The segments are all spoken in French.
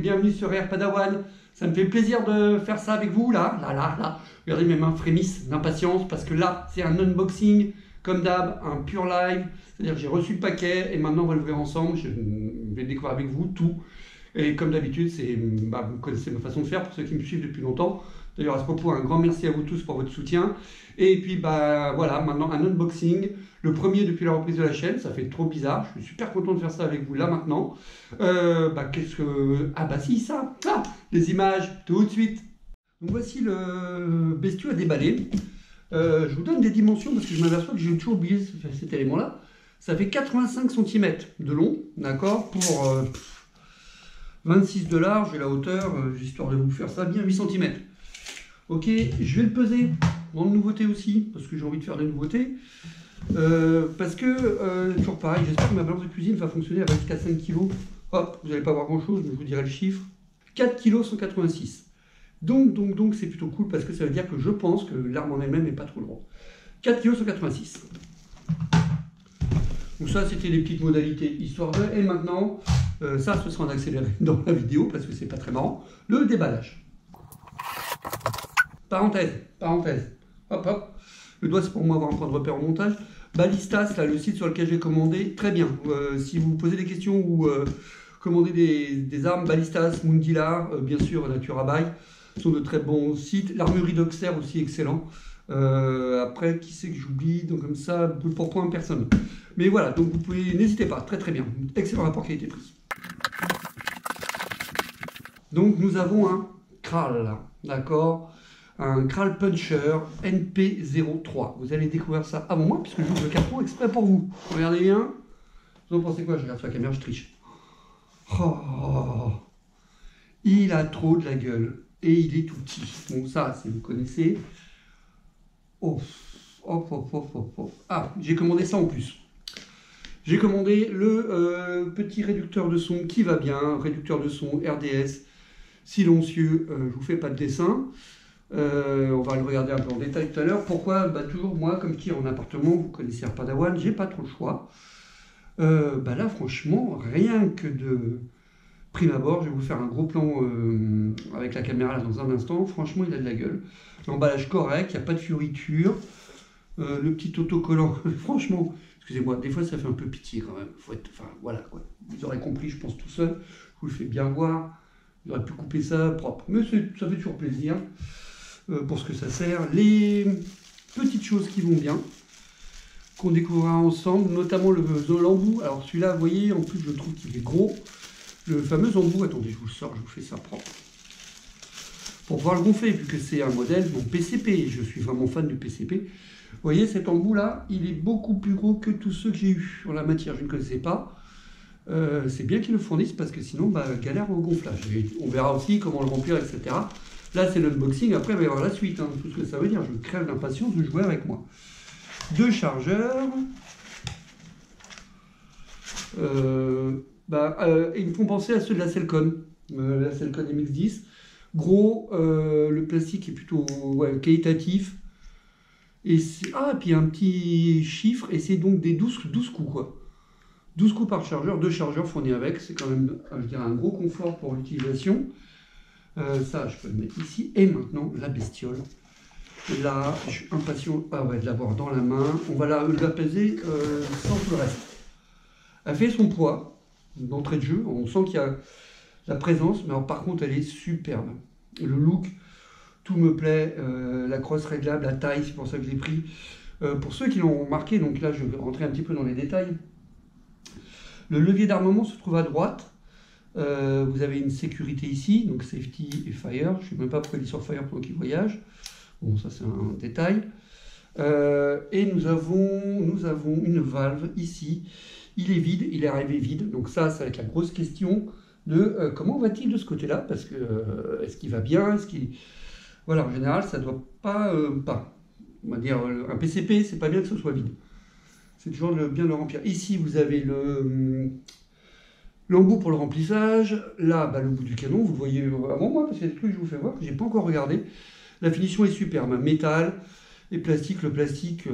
bienvenue sur Air Padawan. Ça me fait plaisir de faire ça avec vous, là. Regardez, mes mains frémissent d'impatience parce que là, c'est un unboxing, comme d'hab, un pur live. C'est-à-dire que j'ai reçu le paquet et maintenant on va l'ouvrir ensemble. Je vais découvrir avec vous tout. Et comme d'habitude, vous connaissez ma façon de faire pour ceux qui me suivent depuis longtemps. D'ailleurs, à ce propos, un grand merci à vous tous pour votre soutien. Et puis, voilà, maintenant un unboxing. Le premier depuis la reprise de la chaîne, ça fait trop bizarre. Je suis super content de faire ça avec vous là maintenant. Qu'est-ce que... si, ça. Les images, tout de suite. Donc voici le bestiau à déballer. Je vous donne des dimensions parce que je m'aperçois que j'ai toujours oublié cet élément-là. Ça fait 85 cm de long, d'accord, pour 26 de large et la hauteur, histoire de vous faire ça bien, 8 cm. Ok, je vais le peser, grande nouveauté aussi, parce que j'ai envie de faire des nouveautés. Parce que, toujours pareil, j'espère que ma balance de cuisine va fonctionner avec jusqu'à 5 kg. Hop, vous n'allez pas voir grand chose, mais je vous dirai le chiffre. 4 kg 186. Donc c'est plutôt cool parce que ça veut dire que je pense que l'arme en elle-même n'est pas trop lourde. 4 kg 186. Donc ça, c'était les petites modalités histoire de... Et maintenant, ça, ce sera en accéléré dans la vidéo parce que c'est pas très marrant. Le déballage. Parenthèse. Hop. Le doigt, c'est pour moi avoir un point de repère au montage. Ballistas, là, le site sur lequel j'ai commandé, très bien. Si vous posez des questions ou commandez des armes, Ballistas, Mundilar, bien sûr, Natura Buy, sont de très bons sites. L'armurerie d'Auxerre aussi, excellent. Après, qui c'est que j'oublie? Donc comme ça, pour point, personne. Mais voilà, donc vous pouvez, n'hésitez pas, très bien. Excellent rapport qualité-prix. Donc nous avons un Kral, d'accord, un Kral Puncher NP03. Vous allez découvrir ça avant moi, puisque j'ouvre le carton exprès pour vous. Regardez bien. Vous en pensez quoi? Je regarde sur la caméra, je triche. Oh, il a trop de la gueule. Et il est tout petit. Bon, ça, si vous connaissez. Oh. Ah, j'ai commandé ça en plus. J'ai commandé le petit réducteur de son qui va bien. Réducteur de son RDS. Silencieux. Je vous fais pas de dessin. On va le regarder un peu en détail tout à l'heure. Pourquoi? Toujours moi, comme qui en appartement, vous connaissez Air Padawan, j'ai pas trop le choix. Là, franchement, rien que de prime abord, je vais vous faire un gros plan avec la caméra là, dans un instant. Franchement, il a de la gueule. L'emballage correct, il n'y a pas de fioriture. Le petit autocollant, franchement, excusez-moi, des fois ça fait un peu pitié quand même. Voilà quoi. Vous aurez compris, je pense tout seul. Je vous le fais bien voir. J'aurais pu couper ça propre. Mais ça fait toujours plaisir pour ce que ça sert. Les petites choses qui vont bien, qu'on découvrira ensemble, notamment l'embout. Alors celui-là, vous voyez, en plus je trouve qu'il est gros. Le fameux embout, attendez, je vous le sors, je vous fais ça propre. Pour pouvoir le gonfler, vu que c'est un modèle, bon, PCP, je suis vraiment fan du PCP. Vous voyez, cet embout-là, il est beaucoup plus gros que tous ceux que j'ai eu en la matière, je ne connaissais pas. C'est bien qu'ils le fournissent, parce que sinon, galère au gonflage. Et on verra aussi comment le remplir, etc. Là, c'est l'unboxing, après, il va y avoir la suite, hein, tout ce que ça veut dire. Je crève d'impatience de jouer avec moi. 2 chargeurs. Ils me font penser à ceux de la Cellcon. La Cellcon MX10. Gros, le plastique est plutôt qualitatif. Et puis un petit chiffre, et c'est donc des 12 coups, quoi. 12 coups par chargeur, 2 chargeurs fournis avec. C'est quand même, je dirais, un gros confort pour l'utilisation. Ça, je peux le mettre ici. Et maintenant, la bestiole. Là, je suis impatient de l'avoir dans la main. On va la peser sans tout le reste. Elle fait son poids d'entrée de jeu. On sent qu'il y a la présence, mais alors, par contre, elle est superbe. Le look, tout me plaît. La crosse réglable, la taille, c'est pour ça que je l'ai pris. Pour ceux qui l'ont remarqué, donc là, je vais rentrer un petit peu dans les détails. Le levier d'armement se trouve à droite. Vous avez une sécurité ici, donc safety et fire. Je ne sais même pas pourquoi il est sur fire pendant qu'il voyage. Bon, ça c'est un détail. Et nous avons une valve ici. Il est vide, il est arrivé vide. Donc ça va être la grosse question de comment va-t-il de ce côté-là? Parce que est-ce qu'il va bien? Voilà, en général, ça ne doit pas... On va dire, un PCP, c'est pas bien que ce soit vide. C'est toujours bien de le remplir. Ici, vous avez l'embout pour le remplissage. Là, le bout du canon, vous le voyez avant moi, parce qu'il y a des trucs que je vous fais voir que je n'ai pas encore regardé. La finition est superbe. Métal et plastique. Le plastique,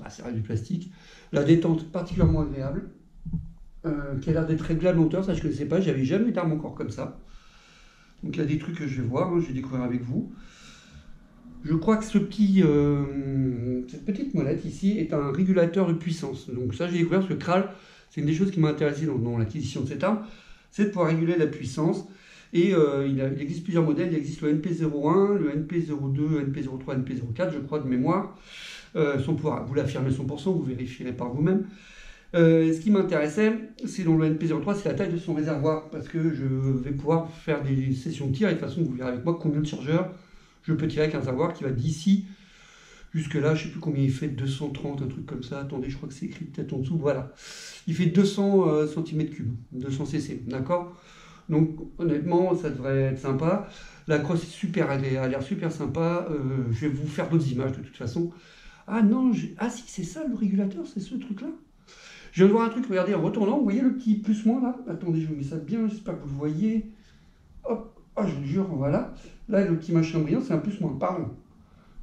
ça reste du plastique. La détente particulièrement agréable. Qui a l'air d'être réglable en hauteur. Ça, je ne connaissais pas. J'avais jamais d'arme encore comme ça. Donc il y a des trucs que je vais voir, hein, je vais découvrir avec vous. Je crois que cette petite molette ici est un régulateur de puissance. Donc ça, j'ai découvert parce que Kral, c'est une des choses qui m'a intéressé dans l'acquisition de cette arme, c'est de pouvoir réguler la puissance. Et il existe plusieurs modèles. Il existe le NP01, le NP02, le NP03, le NP04, je crois, de mémoire. Son pouvoir, vous l'affirmez 100%, vous vérifierez par vous-même. Ce qui m'intéressait, c'est dans le NP03, c'est la taille de son réservoir, parce que je vais pouvoir faire des sessions de tir, et de toute façon, vous verrez avec moi combien de chargeurs je peux tirer avec un réservoir qui va d'ici jusque là, je ne sais plus combien il fait, 230, un truc comme ça. Attendez, je crois que c'est écrit peut-être en dessous. Voilà. Il fait 200 cm3, 200 cc, d'accord? Donc, honnêtement, ça devrait être sympa. La crosse est super, elle a l'air super sympa. Je vais vous faire d'autres images de toute façon. Ah non, ah si, c'est ça le régulateur, c'est ce truc-là. Je viens de voir un truc, regardez, en retournant, vous voyez le petit plus-moins là? Attendez, je vous mets ça bien, j'espère que vous le voyez. Hop, oh, je vous jure, voilà. Là, le petit machin brillant, c'est un plus-moins, pardon.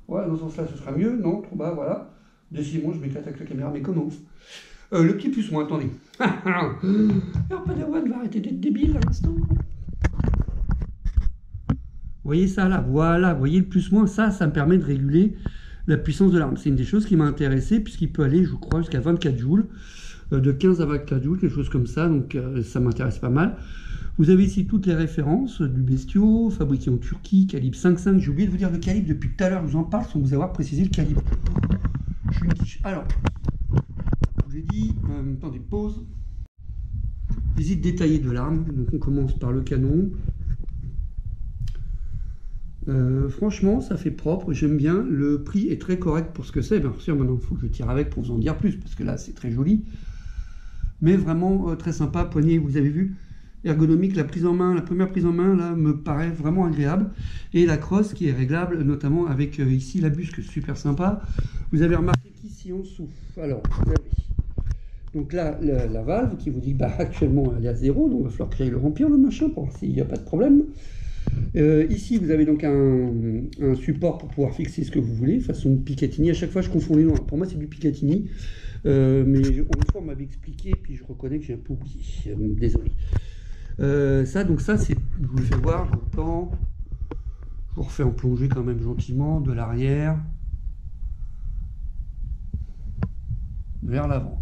Voilà, dans ce sens-là, ce sera mieux. Non, trop bas, voilà. Décidément, je m'éclate avec la caméra, mais comment? Le petit plus-moins, attendez. Alors, Padawan va arrêter d'être débile à l'instant. Vous voyez ça là? Voilà, vous voyez le plus-moins? Ça me permet de réguler la puissance de l'arme. C'est une des choses qui m'a intéressé, puisqu'il peut aller, je crois, jusqu'à 24 joules. De 15 à 24 joules, quelque chose comme ça. Donc, ça m'intéresse pas mal. Vous avez ici toutes les références du bestiau, fabriqué en Turquie, calibre 5.5. J'ai oublié de vous dire le calibre depuis tout à l'heure, je vous en parle sans vous avoir précisé le calibre. Je suis une quiche. Alors, je vous ai dit, attendez, pause. Visite détaillée de l'arme. Donc on commence par le canon. Franchement, ça fait propre, j'aime bien. Le prix est très correct pour ce que c'est. Bien sûr, maintenant, il faut que je tire avec pour vous en dire plus, parce que là, c'est très joli. Mais vraiment très sympa. Poignée, vous avez vu, ergonomique, la prise en main, la première prise en main là me paraît vraiment agréable, et la crosse qui est réglable notamment avec ici la busque, super sympa. Vous avez remarqué qu'ici en dessous, alors vous avez donc là la valve qui vous dit bah actuellement elle est à 0, donc il va falloir que j'aille le remplir le machin pour voir s'il n'y a pas de problème. Ici vous avez donc un support pour pouvoir fixer ce que vous voulez, façon Picatinny. À chaque fois je confonds les noms, pour moi c'est du Picatinny, mais une fois on m'avait expliqué, puis je reconnais que j'ai un peu oublié, désolé. Donc ça, c'est, je vous le fais voir, je tends, je vous refais en plongée quand même gentiment, de l'arrière vers l'avant.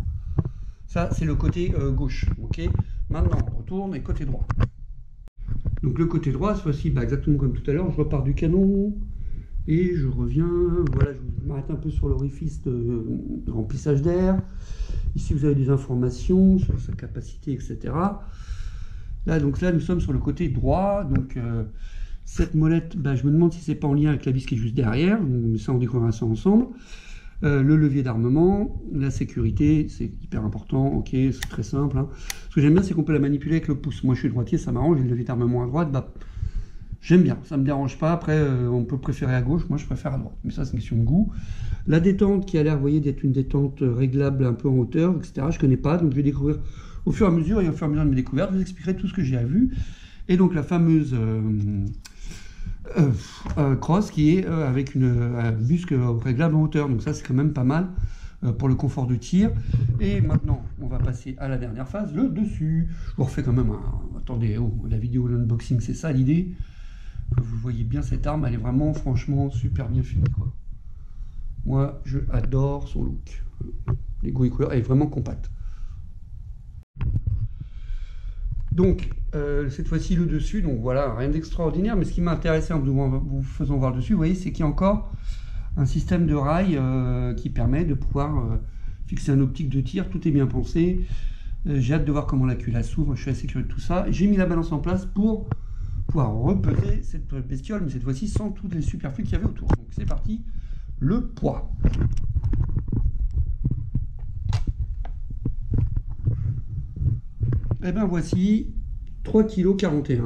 Ça, c'est le côté gauche, ok? Maintenant, on retourne et côté droit. Donc le côté droit, cette fois-ci, exactement comme tout à l'heure, je repars du canon et je reviens, voilà, je m'arrête un peu sur l'orifice de remplissage d'air. Ici, vous avez des informations sur sa capacité, etc. Là, donc là, nous sommes sur le côté droit. Donc, cette molette, je me demande si c'est pas en lien avec la vis qui est juste derrière. Donc, ça, on découvrira ça ensemble. Le levier d'armement, la sécurité, c'est hyper important. Ok, c'est très simple. Hein. Ce que j'aime bien, c'est qu'on peut la manipuler avec le pouce. Moi, je suis droitier, ça m'arrange. J'ai le levier d'armement à droite. J'aime bien. Ça me dérange pas. Après, on peut préférer à gauche. Moi, je préfère à droite. Mais ça, c'est une question de goût. La détente qui a l'air, vous voyez, d'être une détente réglable un peu en hauteur, etc. Je connais pas, donc je vais découvrir au fur et à mesure de mes découvertes, je vous expliquerai tout ce que j'ai vu. Et donc la fameuse crosse qui est avec une busque réglable en hauteur. Donc ça, c'est quand même pas mal pour le confort de tir. Et maintenant, on va passer à la dernière phase, le dessus. Je vous refais quand même attendez, la vidéo, l'unboxing, c'est ça l'idée. Que vous voyez bien cette arme, elle est vraiment, franchement, super bien finie, quoi. Moi, je adore son look. Les goûts et couleurs, elle est vraiment compacte. Donc, cette fois-ci, le dessus, donc voilà, rien d'extraordinaire, mais ce qui m'a intéressé en vous faisant voir le dessus, vous voyez, c'est qu'il y a encore un système de rail qui permet de pouvoir fixer un optique de tir, tout est bien pensé. J'ai hâte de voir comment la culasse s'ouvre, je suis assez curieux de tout ça. J'ai mis la balance en place pour pouvoir repeser cette bestiole, mais cette fois-ci sans toutes les superflus qu'il y avait autour. Donc c'est parti, le poids. Et bien voici 3,41 kg.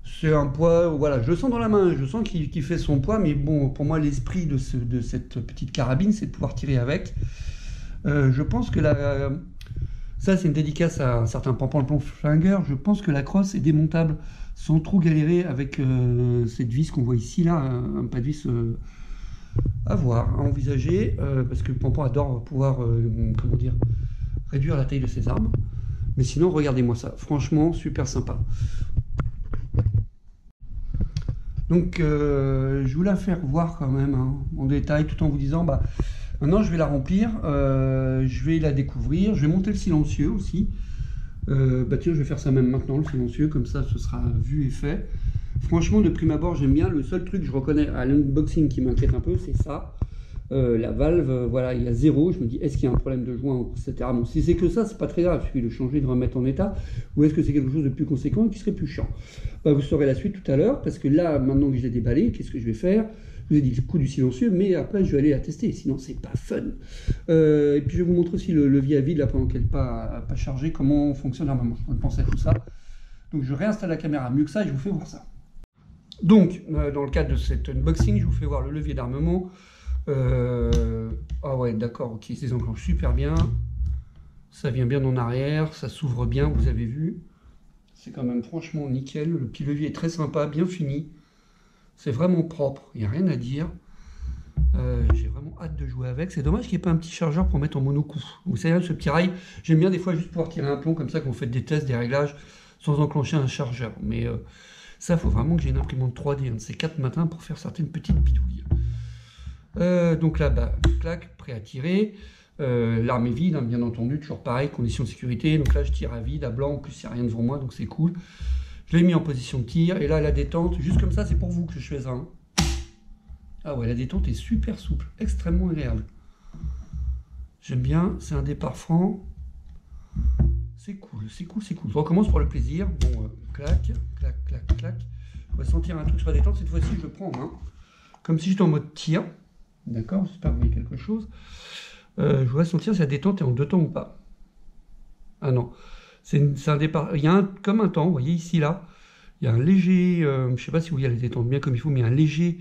C'est un poids, voilà, je le sens dans la main, je sens qu'il fait son poids, mais bon, pour moi, l'esprit de cette petite carabine, c'est de pouvoir tirer avec. Je pense que ça, c'est une dédicace à un certain Pampan le plomb flingueur. Je pense que la crosse est démontable sans trop galérer avec cette vis qu'on voit ici, là, un pas de vis à voir, à envisager, parce que Pampan adore pouvoir, comment dire, réduire la taille de ses armes. Mais sinon, regardez-moi ça. Franchement, super sympa. Donc je vous la faire voir quand même hein, en détail, tout en vous disant, bah, maintenant je vais la remplir, je vais la découvrir, je vais monter le silencieux aussi. Bah tiens, je vais faire ça même maintenant, le silencieux, comme ça ce sera vu et fait. Franchement, de prime abord, j'aime bien. Le seul truc que je reconnais à l'unboxing qui m'inquiète un peu, c'est ça. La valve, voilà, il y a 0. Je me dis, est-ce qu'il y a un problème de joint, etc. Bon, si c'est que ça, c'est pas très grave. Il suffit de changer, de remettre en état. Ou est-ce que c'est quelque chose de plus conséquent et qui serait plus chiant? Bah, vous saurez la suite tout à l'heure, parce que là, maintenant que je l'ai déballé, qu'est-ce que je vais faire? Je vous ai dit le coup du silencieux, mais après, je vais aller la tester. Sinon, c'est pas fun. Et puis, je vais vous montrer aussi le levier à vide, là, pendant qu'elle n'est pas chargée, comment fonctionne normalement. Je pensais à tout ça. Donc, je réinstalle la caméra mieux que ça et je vous fais voir ça. Donc, dans le cadre de cet unboxing, je vous fais voir le levier d'armement. Ah ouais, d'accord, ok, ça s'enclenche super bien. Ça vient bien en arrière, ça s'ouvre bien, vous avez vu. C'est quand même franchement nickel. Le petit levier est très sympa, bien fini. C'est vraiment propre, il n'y a rien à dire. J'ai vraiment hâte de jouer avec. C'est dommage qu'il n'y ait pas un petit chargeur pour mettre en monocoup. Vous savez, ce petit rail, j'aime bien des fois juste pouvoir tirer un plomb comme ça quand vous faites des tests, des réglages, sans enclencher un chargeur. Mais ça, il faut vraiment que j'ai une imprimante 3D, un de ces 4 matins, pour faire certaines petites bidouilles. Donc là, bah, clac, prêt à tirer. L'arme est vide, hein, bien entendu, toujours pareil, conditions de sécurité. Donc là, je tire à vide, à blanc, en plus, il n'y a rien devant moi, donc c'est cool. Je l'ai mis en position de tir, et là, la détente, juste comme ça, c'est pour vous que je fais ça. Hein. Ah ouais, la détente est super souple, extrêmement agréable. J'aime bien, c'est un départ franc. C'est cool, c'est cool, c'est cool. Je recommence pour le plaisir. Bon, clac, clac, clac, clac. On va sentir un truc sur la détente. Cette fois-ci, je le prends en main. Comme si j'étais en mode tir. D'accord, j'espère que vous voyez quelque chose. Je voudrais sentir si la détente est en 2 temps ou pas. Ah non, c'est un départ. Il y a comme un temps, vous voyez ici, là. Il y a un léger, je ne sais pas si vous voyez la détente bien comme il faut, mais un léger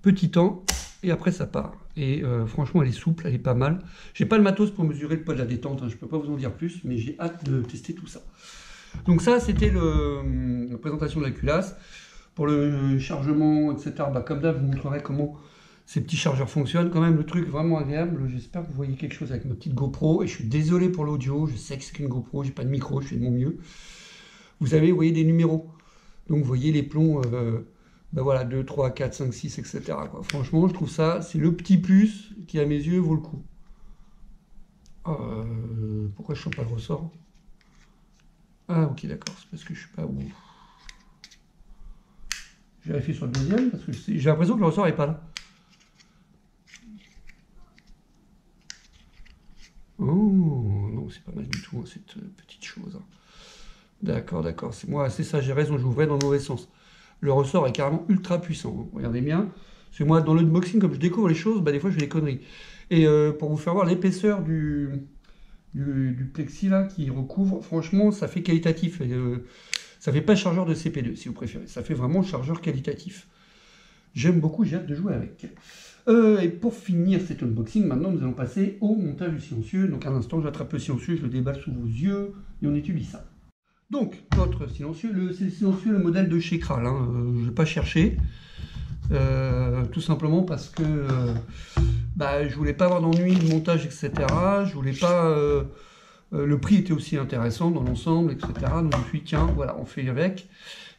petit temps. Et après, ça part. Et franchement, elle est souple, elle est pas mal. J'ai pas le matos pour mesurer le poids de la détente, hein, je peux pas vous en dire plus, mais j'ai hâte de tester tout ça. Donc ça, c'était la présentation de la culasse. Pour le chargement, etc., bah, comme d'hab, je vous montrerai comment ces petits chargeurs fonctionnent. Quand même, le truc vraiment agréable. J'espère que vous voyez quelque chose avec ma petite GoPro. Et je suis désolé pour l'audio, je sais que c'est qu'une GoPro, j'ai pas de micro, je fais de mon mieux. Vous avez, vous voyez des numéros. Donc vous voyez les plombs... ben voilà, 2, 3, 4, 5, 6, etc. quoi. Franchement, je trouve ça, c'est le petit plus qui, à mes yeux, vaut le coup. Pourquoi je ne sens pas le ressort? Ah, ok, d'accord, c'est parce que je ne suis pas où. Je vérifie sur le deuxième, parce que j'ai l'impression que le ressort n'est pas là. Oh, non, c'est pas mal du tout, hein, cette petite chose. Hein. D'accord, d'accord, c'est moi, c'est ça, j'ai raison, j'ouvrais dans le mauvais sens. Le ressort est carrément ultra puissant. Hein. Regardez bien. Parce que moi, dans l'unboxing, comme je découvre les choses, bah, des fois, je fais des conneries. Et pour vous faire voir l'épaisseur du plexi là, qui recouvre, franchement, ça fait qualitatif. Ça fait pas chargeur de CP2, si vous préférez. Ça fait vraiment chargeur qualitatif. J'aime beaucoup, j'ai hâte de jouer avec. Et pour finir cet unboxing, maintenant, nous allons passer au montage du silencieux. Donc, à l'instant, j'attrape le silencieux, je le déballe sous vos yeux, et on étudie ça. Donc, notre silencieux, c'est le silencieux, le modèle de chez Kral. Hein. Je ne vais pas chercher. Tout simplement parce que bah, je ne voulais pas avoir d'ennui de montage, etc. Je voulais pas... le prix était aussi intéressant dans l'ensemble, etc. Donc je me suis dit, tiens, voilà, on fait avec.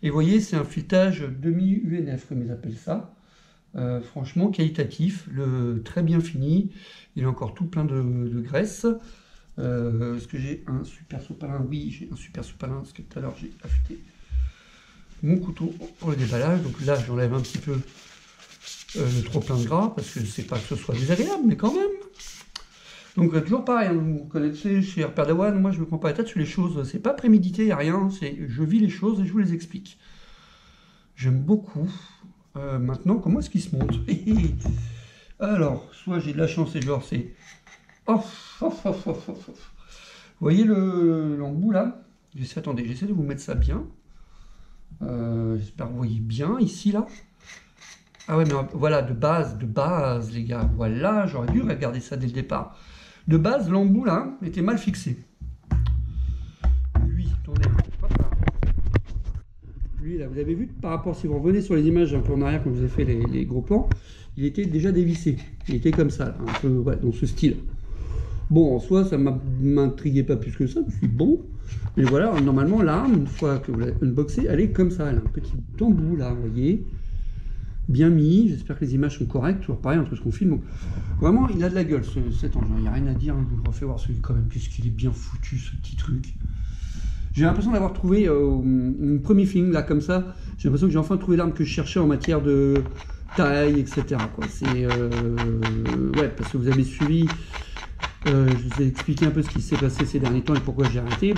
Et vous voyez, c'est un filetage demi-UNF, comme ils appellent ça. Franchement, qualitatif, très bien fini. Il est encore tout plein de graisse. Est-ce que j'ai un super sopalin? Oui, j'ai un super sopalin, parce que tout à l'heure j'ai affûté mon couteau pour le déballage. Donc là, j'enlève un petit peu le trop plein de gras, parce que je ne sais pas que ce soit désagréable, mais quand même. Donc toujours pareil, hein, vous connaissez chez Repère Dawan, moi je ne me prends pas la tête sur les choses, c'est pas prémédité, il n'y a rien, je vis les choses et je vous les explique. J'aime beaucoup. Maintenant, comment est-ce qu'il se monte? Alors, soit j'ai de la chance et genre c'est... Vous voyez l'embout là? Attendez, j'essaie de vous mettre ça bien. J'espère que vous voyez bien ici là. Ah ouais, mais voilà, de base, les gars. Voilà, j'aurais dû regarder ça dès le départ. De base, l'embout là était mal fixé. Lui, attendez, hop là. Lui là, vous avez vu par rapport, si vous revenez sur les images un peu en arrière quand je vous ai fait les gros plans, il était déjà dévissé. Il était comme ça, là, un peu ouais, dans ce style. Bon, en soi, ça ne m'intriguait pas plus que ça, je suis bon. Mais voilà, normalement, l'arme, une fois que vous l'avez unboxée, elle est comme ça. Elle a un petit embout là, vous voyez. bien mis. J'espère que les images sont correctes, toujours pareil entre ce qu'on filme. Donc, vraiment, il a de la gueule cet engin. Il n'y a rien à dire. Je vous refais voir celui quand même. Qu'est-ce qu'il est bien foutu, ce petit truc. J'ai l'impression d'avoir trouvé un premier film, là, comme ça. J'ai l'impression que j'ai enfin trouvé l'arme que je cherchais en matière de taille, etc. C'est ouais, parce que vous avez suivi. Je vous ai expliqué un peu ce qui s'est passé ces derniers temps et pourquoi j'ai arrêté.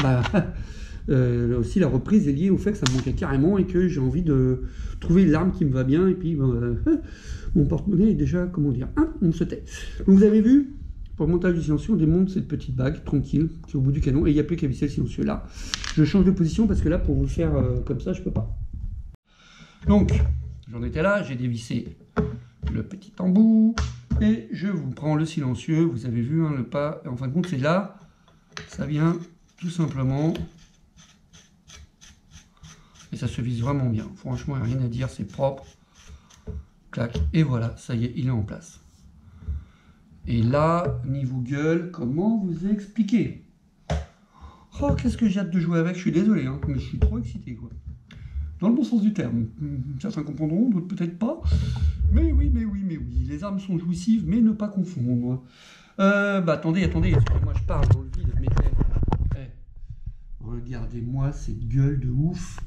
Là aussi, la reprise est liée au fait que ça me manquait carrément et que j'ai envie de trouver l'arme qui me va bien. Et puis, mon porte-monnaie est déjà, comment dire, on se tait. Donc, vous avez vu, pour le montage du silencieux, on démonte cette petite bague tranquille qui est au bout du canon et il n'y a plus qu'à visser le silencieux là. Je change de position parce que là, pour vous le faire comme ça, je peux pas. Donc, j'en étais là, j'ai dévissé le petit embout et je vous prends le silencieux. Vous avez vu le pas. En fin de compte, c'est là, ça vient tout simplement. Et ça se vise vraiment bien. Franchement, il n'y a rien à dire, c'est propre. Clac. Et voilà, ça y est, il est en place. Et là, niveau gueule, comment vous expliquer? Oh, qu'est-ce que j'ai hâte de jouer avec. Je suis désolé, hein, mais je suis trop excité, quoi. Dans le bon sens du terme. Certains comprendront, d'autres peut-être pas. Mais oui. Les armes sont jouissives, mais ne pas confondre. Attendez, excusez-moi, je parle dans le vide. Mais regardez-moi cette gueule de ouf.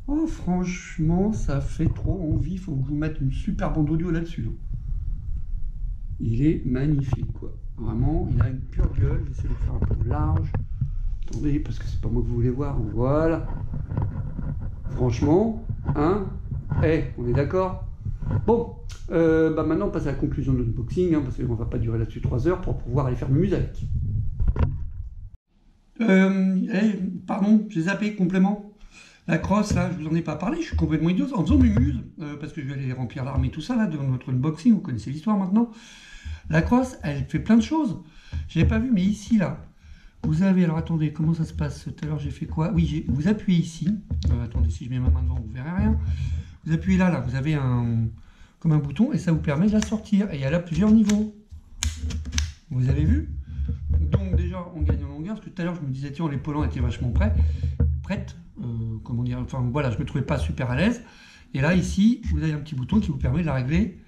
Oh, franchement, ça fait trop envie. Il faut que je vous mette une super bande audio là-dessus. Il est magnifique, quoi. Vraiment, il a une pure gueule. J'essaie de faire un peu large. Attendez, parce que c'est pas moi que vous voulez voir. Voilà. Franchement, hein? On est d'accord? Bon, maintenant on passe à la conclusion de l'unboxing, parce qu'on va pas durer là-dessus 3 heures pour pouvoir aller faire mumuse avec. Pardon, j'ai zappé complément. La crosse, là, je vous en ai pas parlé, je suis complètement idiot. En faisant mumuse, parce que je vais aller remplir l'arme et tout ça, là, de notre unboxing, vous connaissez l'histoire maintenant. La crosse, elle fait plein de choses. Je l'ai pas vu, mais ici, là, vous avez, alors attendez, comment ça se passe? Tout à l'heure, j'ai fait quoi? Oui, vous appuyez ici. Attendez, si je mets ma main devant, vous verrez rien. Vous appuyez là, vous avez comme un bouton, et ça vous permet de la sortir. Et il y a là plusieurs niveaux. Vous avez vu? Donc déjà, on gagne en longueur, parce que tout à l'heure, je me disais, tiens, l'épaulant était vachement prête. Comment dire, enfin voilà, je me trouvais pas super à l'aise. Et là, ici, vous avez un petit bouton qui vous permet de la régler.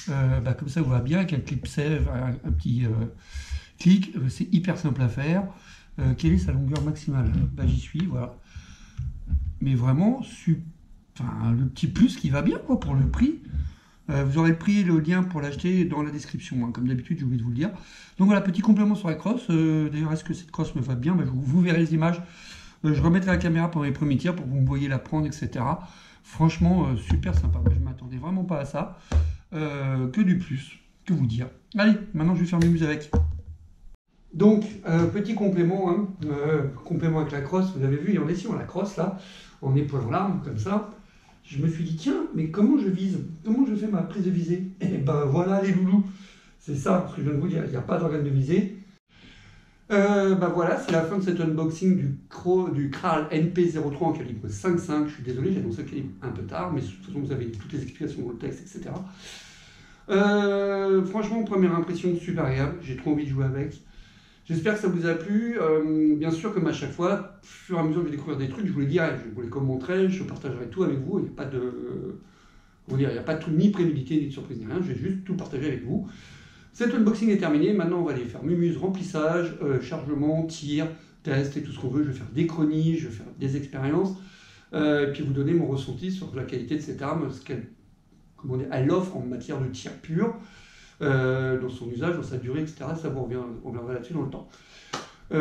Comme ça, vous va bien, avec un clip save, un petit clic. C'est hyper simple à faire. Quelle est sa longueur maximale? J'y suis, voilà. Mais vraiment, le petit plus qui va bien, quoi, pour le prix. Vous aurez le prix et le lien pour l'acheter dans la description, hein, comme d'habitude, j'ai oublié de vous le dire. Donc voilà, petit complément sur la crosse. D'ailleurs, est-ce que cette crosse me va bien? Vous verrez les images. Je remettrai la caméra pendant les premiers tirs pour que vous me voyez la prendre, etc. Franchement, super sympa. Je ne m'attendais vraiment pas à ça. Que du plus, que vous dire. Allez, maintenant je vais faire mes muses avec. Donc, petit complément, complément avec la crosse. Vous avez vu, il y en est si on a la crosse là, en épaulant l'arme, comme ça. Je me suis dit, tiens, mais comment je vise? Comment je fais ma prise de visée? Et voilà les loulous. C'est ça, ce que je viens de vous dire, il n'y a pas d'organe de visée. Voilà, c'est la fin de cet unboxing du Kral NP03 en calibre 5.5. Je suis désolé, j'ai annoncé le calibre un peu tard, mais de toute façon, vous avez toutes les explications dans le texte, etc. Franchement, première impression, super agréable. J'ai trop envie de jouer avec. J'espère que ça vous a plu. Bien sûr, comme à chaque fois, au fur et à mesure que je vais découvrir des trucs, je vous les dirai, je vous les commenterai, je partagerai tout avec vous. Il n'y a pas de... il n'y a pas de truc ni prémédité, ni de surprise, ni rien. Je vais juste tout partager avec vous. Cet unboxing est terminé, maintenant on va aller faire mumuse, remplissage, chargement, tir, test et tout ce qu'on veut. Je vais faire des chroniques, je vais faire des expériences, et puis vous donner mon ressenti sur la qualité de cette arme, ce qu'elle offre en matière de tir pur, dans son usage, dans sa durée, etc. Ça vous reviendra là-dessus dans le temps.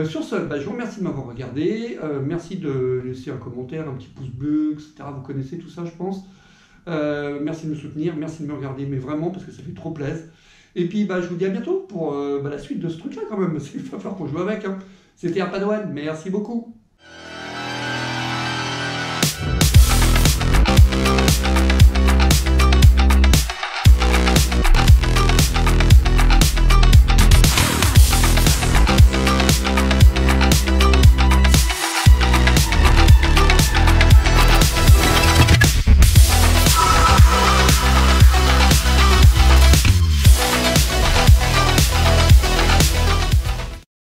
Sur ce, je vous remercie de m'avoir regardé, merci de laisser un commentaire, un petit pouce bleu, etc. Vous connaissez tout ça, je pense. Merci de me soutenir, merci de me regarder, mais vraiment, parce que ça fait trop plaisir. Et puis, je vous dis à bientôt pour la suite de ce truc-là, quand même. Il va falloir qu'on joue avec. Hein. C'était Arpadoine. Merci beaucoup.